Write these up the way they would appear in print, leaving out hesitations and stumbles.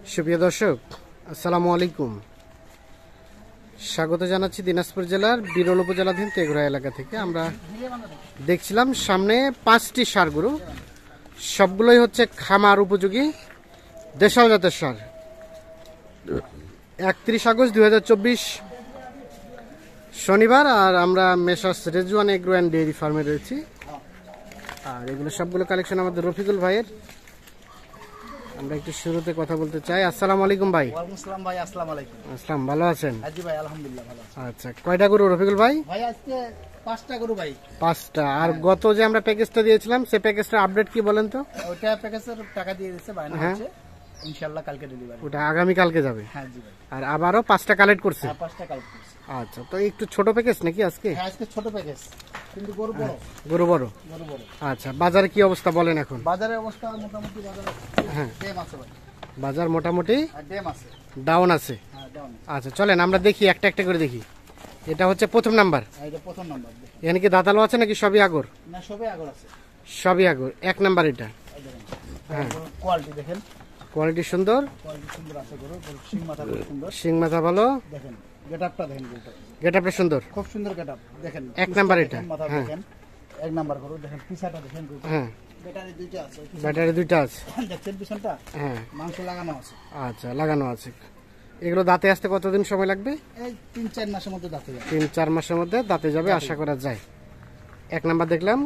সুপ্রিয় দর্শক, আসসালামু আলাইকুম। স্বাগত জানাচ্ছি দিনাজপুর জেলার বিরল উপজেলাধীন তেঘরা এলাকা থেকে। আমরা দেখছিলাম সামনে 5টি ষাঁড় গরু, সবগুলোই হচ্ছে খামার উপযোগী দেশাল জাতের ষাঁড়। 31 আগস্ট 2024 শনিবার। আর আমরা messrs Rezwan agro and dairy ফার্মে রয়েছি। আর এগুলো সবগুলো কালেকশন আমাদের রফিকুল ভাইয়ের। আমরা একটু শুরুতে কথা বলতে চাই। আসসালামু আলাইকুম ভাই। ওয়ালাইকুম আসসালাম ভাই। আসসালামু আলাইকুম। আসসালাম, ভালো আছেন? জি ভাই, আলহামদুলিল্লাহ ভালো আছি। আচ্ছা, কয়টা গরু রফিকুল ভাই? ভাই আজকে 5টা গরু ভাই। 5টা। আর গত যে আমরা প্যাকেজটা দিয়েছিলাম সেই প্যাকেজটা আপডেট কি বলেন তো? ওটা প্যাকেজের টাকা দিয়ে দিয়েছে বায়না হচ্ছে, ইনশাআল্লাহ কালকে ডেলিভারি। ওটা আগামী কালকে যাবে? হ্যাঁ জি ভাই। আর আবারও 5টা কালেক্ট করছে? হ্যাঁ 5টা কালেক্ট করছে। আচ্ছা, তো একটু ছোট প্যাকেজ নাকি আজকে? হ্যাঁ আজকে ছোট প্যাকেজ, কিন্তু গরু বড়। গরু বড়? গরু বড়। আচ্ছা, বাজারে কি অবস্থা বলেন এখন? বাজারের অবস্থা মোটামুটি বাজারে হ্যাঁ, ডেম আছে ভাই। বাজার মোটামুটি ডেম আছে, ডাউন আছে। হ্যাঁ ডাউন। আচ্ছা, চলেন আমরা দেখি, একটা একটা করে দেখি। এটা হচ্ছে প্রথম নাম্বার। এটা প্রথম নাম্বার। এখানে কি দাঁতালো আছে নাকি সবই আগর? না সবে আগর আছে। সবই আগর। 1 নাম্বার এটা। হ্যাঁ কোয়ালিটি দেখেন, কোয়ালিটি সুন্দর, কোয়ালিটি সুন্দর আছে গরু। সিং মাথা খুব সুন্দর, শিং মাথা ভালো, দেখেন গেটআপটা দেখেন গরুটা, গেটআপটা সুন্দর, খুব সুন্দর গেটআপ দেখেন। 1 নাম্বার এটা। মাথা হ্যাঁ দেখেন, 1 নাম্বার গরু দেখেন। পিছাটা দেখেন গরুটা, হ্যাঁ, ব্যাটারি দুইটা আছে। ব্যাটারি 2টা আছে। দেখছেন পিছনটা? হ্যাঁ, মাংস লাগানো আছে। আচ্ছা, লাগানো আছে। এগুলো দাঁতে আসতে কতদিন সময় লাগবে? এই 3-4 মাসের মধ্যে দাঁতে যাবে। 3-4 মাসের মধ্যে দাঁতে যাবে আশা করা যায়। 1 নাম্বার দেখলাম,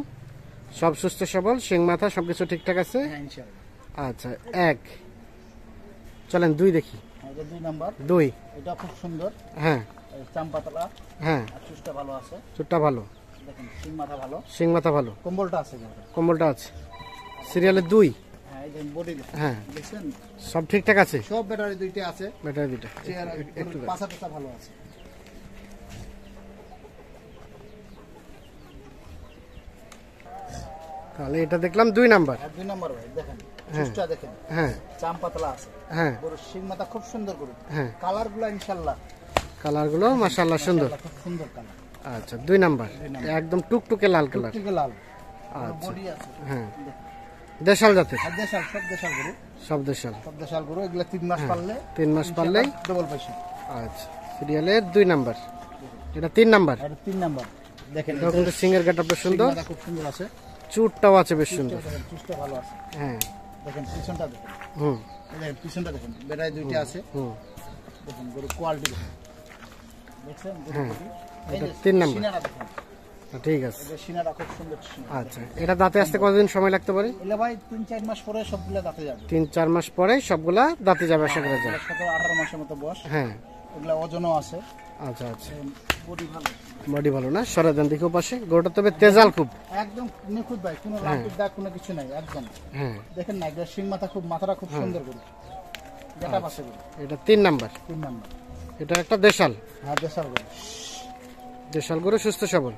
সব সুস্থ সবল, শিং মাথা সবকিছু ঠিকঠাক আছে। হ্যাঁ ইনশাআল্লাহ। আচ্ছা, 1। চলেন 2 দেখি। এটা 2 নাম্বার। 2, এটা খুব সুন্দর। হ্যাঁ চাম্পাতলা, হ্যাঁ, আর চুষটা ভালো আছে। চুটটা ভালো, দেখেন সিং মাথা ভালো, শিং মাথা ভালো, কম্বলটা আছে গরুটা। কম্বলটা আছে। সিরিয়ালে 2। হ্যাঁ এই দেখেন বডি হ্যাঁ, দেখছেন, সব ঠিকঠাক আছে। সব ব্যাটারি দুইটা আছে। ব্যাটারি 2টা চেয়ার একটু পাছা টাছা ভালো আছে। তাহলে এটা দেখলাম 2 নাম্বার। আর 2 নাম্বার ভাই দেখেন, চুষটা দেখেন, হ্যাঁ চাম্পাতলা আছে। হ্যাঁ গরুর সিং মাথা খুব সুন্দর গরু। হ্যাঁ, কালারগুলো ইনশাআল্লাহ কালারগুলো মাশাআল্লাহ সুন্দর। খুব সুন্দর কালার। আচ্ছা, 2 নাম্বার, একদম টুকটুকে লাল কালার। টুকটুকে লাল। আচ্ছা, বডি আছে। হ্যাঁ, দেশাল জাতের, আর দেশাল, সব দেশাল গরু। সব দেশাল। সব দেশাল গরু। এগুলা 3 মাস পারলে, 3 মাস পারলেই ডবল পয়সা। আচ্ছা, সিরিয়ালের 2 নাম্বার। এটা 3 নাম্বার। আর 3 নাম্বার দেখেন, এটা কিন্তু সিংয়ের গেটআপটা সুন্দর, মাথা খুব সুন্দর আছে। চুটটাও আছে বেশ সুন্দর। দেখেন চুষটা ভালো আছে। হ্যাঁ, দেখেন পিছনটা দেখেন, হুম এই দেখেন পিছনটা দেখেন, বেটায় দুইটা আছে। হুম, দেখেন গরু কোয়ালিটি দেখেন, দেখছেন গরু হ্যাঁ, কোয়ালিটি। এই এটা যে 3 নাম্বার। সিনাটা দেখেন, ঠিক আছে। এই যে সিনাটা খুব সুন্দর সিনা। আচ্ছা, এটা দাঁতে আসতে কতদিন সময় লাগতে পারে? এলে ভাই 3-4 মাস পরে সবগুলা দাঁতে যাবে। 3-4 মাস পরে সবগুলা দাঁতে যাবে আশা করা যায়। 17-18 মাসের মতো বয়স। হ্যাঁ, এগুলা ওজনও আছে। আচ্ছা আচ্ছা, বডি ভালো, বডি ভালো না? সরে দেন দেখো পাশে। গরুটা তবে তেজাল খুব। একদম নিখুঁত ভাই, কোনো লাম্পির দাগ কোনো কিছু নাই একদম। হ্যাঁ, দেখেন না, এটা সিং মাথা খুব, মাথাটা খুব সুন্দর গরু। গেটআপ আছে গরু। এটা 3 নাম্বার। 3 নাম্বার। এটা একটা দেশাল, হ্যাঁ দেশাল গরু। দেশাল গরু সুস্থ সবল।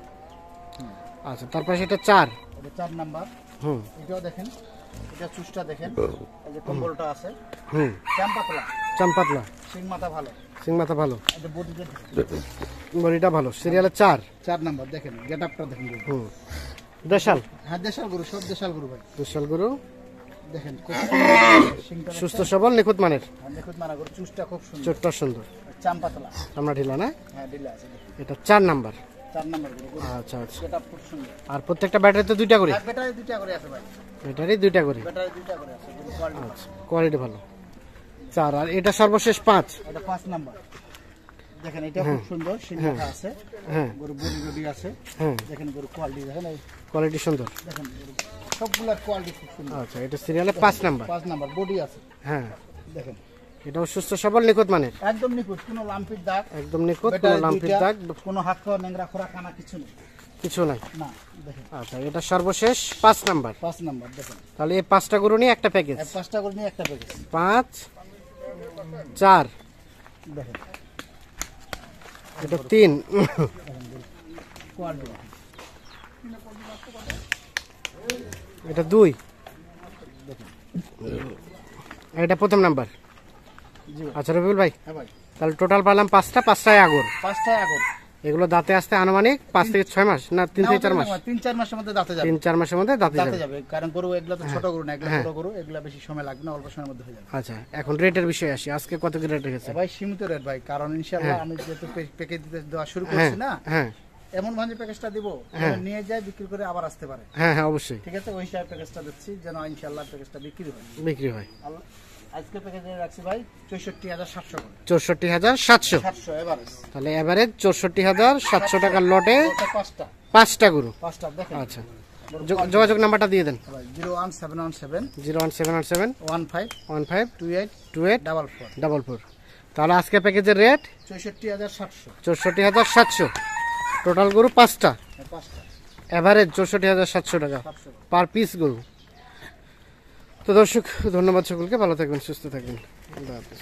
আচ্ছা, তারপর সেটা 4। এটা 4 নাম্বার। হুম এটাও দেখেন, এটা চুষটা দেখেন, এই যে কম্বলটা আছে। হুম, চাম্পাতলা, চাম্পাতলা, সিং মাথা ভালো। সিং মাথা ভালো, এই যে বডিটা বডিটা ভালো। সিরিয়ালে 4। 4 নাম্বার দেখেন, গেটআপটা দেখেন গরু। হুম, দেশাল, হ্যাঁ দেশাল গরু, সব দেশাল গরু ভাই। দেশাল গরু দেখেন খুব সুন্দর সিংটা, সুস্থ সবল, নিখুঁত মানের, নিখুঁত মারা গরু। চুষটা খুব সুন্দর, চোটটা সুন্দর, চাম্পাতলা। আমরা ঢিলা না? হ্যাঁ ডিলা আছে দেখেন। এটা 4 নাম্বার। 4 নাম্বার গরু। আচ্ছা আচ্ছা, গেটআপ খুব সুন্দর। আর প্রত্যেকটা ব্যাটারিতে 2টা করে? আর ব্যাটারি দুইটা করে আছে ভাই, ব্যাটারি 2টা করে। ব্যাটারি দুইটা করে আছে গরু। কোয়ালিটি আচ্ছা, কোয়ালিটি ভালো। 4। আর এটা সর্বশেষ 5। এটা 5 নাম্বার। দেখেন এটা খুব সুন্দর, সিং মাথা আছে। হ্যাঁ গরু বডি বডি আছে। হ্যাঁ, দেখেন গরু কোয়ালিটি দেখেন, এই কোয়ালিটি সুন্দর। দেখেন গরু সবগুলা কোয়ালিটি খুব সুন্দর। আচ্ছা, এটা সিরিয়ালে 5 নাম্বার। 5 নাম্বার বডি আছে। হ্যাঁ, দেখেন এটাও সুস্থ সবল, নিখুঁত মানের, একদম নিখুঁত, কোনো লাম্পির দাগ, একদম নিখুঁত, কোনো ব্যাটারি লাম্পির দুইটা, দাগ কোনো হাত খাওয়া নেংরা খোরা কানা কিছু নেই। কিছু নাই। না দেখেন আচ্ছা, এটা সর্বশেষ 5 নাম্বার। 5 নাম্বার দেখেন। তাহলে এই 5টা গরু নিয়ে একটা প্যাকেজ। 5টা করে নিয়ে একটা প্যাকেজ। 5 4, দেখেন এটা 3। কোয়ালিটি এটা 2। দেখেন। এটা প্রথম নাম্বার। জি আচ্ছা রবিউল ভাই, হ্যাঁ ভাই, তাহলে টোটাল পারলাম 5টা, 5টায় আগর। 5টায় আগর। এগুলো দাঁতে আসতে আনুমানিক 5 থেকে 6 মাস না 3 থেকে 4 মাস? 3-4 মাসের মধ্যে দাঁতে যাবে। 3-4 মাসের মধ্যে দাঁতে দাঁতে যাবে। যাবে, কারণ গরু এগুলা তো ছোট গরু না, এগুলা বড় গরু, এগুলা বেশি সময় লাগবে না, অল্প সময়ের মধ্যে হয়ে যাবে। আচ্ছা, এখন রেটের বিষয়ে আসি। আজকে কত কি রেট রেখেছে? ভাই সীমিত রেট ভাই, কারণ ইনশাআল্লাহ আমি যেহেতু প্যাকেজ দিতে দেওয়া শুরু করছি না, হ্যাঁ এমন ভাবে প্যাকেজটা দিব নিয়ে যায় বিক্রি করে আবার আসতে পারে। হ্যাঁ হ্যাঁ অবশ্যই ঠিক আছে, ওই হিসাবে প্যাকেজটা দিচ্ছি যেন ইনশাআল্লাহ প্যাকেজটা বিক্রি হয়। বিক্রি হয়। আজকে প্যাকেজে রাখছি ভাই 64,700 করে। 64,700। 700 এভারেজ। তাহলে এভারেজ 64,700 টাকার লটে ওটা পাঁচটা 5টা গরু। দেখেন। আচ্ছা, যোগাযোগ নাম্বারটা দিয়ে দেন। ভাই 01717 01717 15 15 28 28 44 44। তাহলে আজকে প্যাকেজের রেট 64,700। 64,700। টোটাল গরু 5টা, পাঁচটা এভারেজ 64,700 টাকা 700। পার পিস গরু। তো দর্শক, ধন্যবাদ সকলকে, ভালো থাকবেন, সুস্থ থাকবেন, আল্লাহ হাফেজ।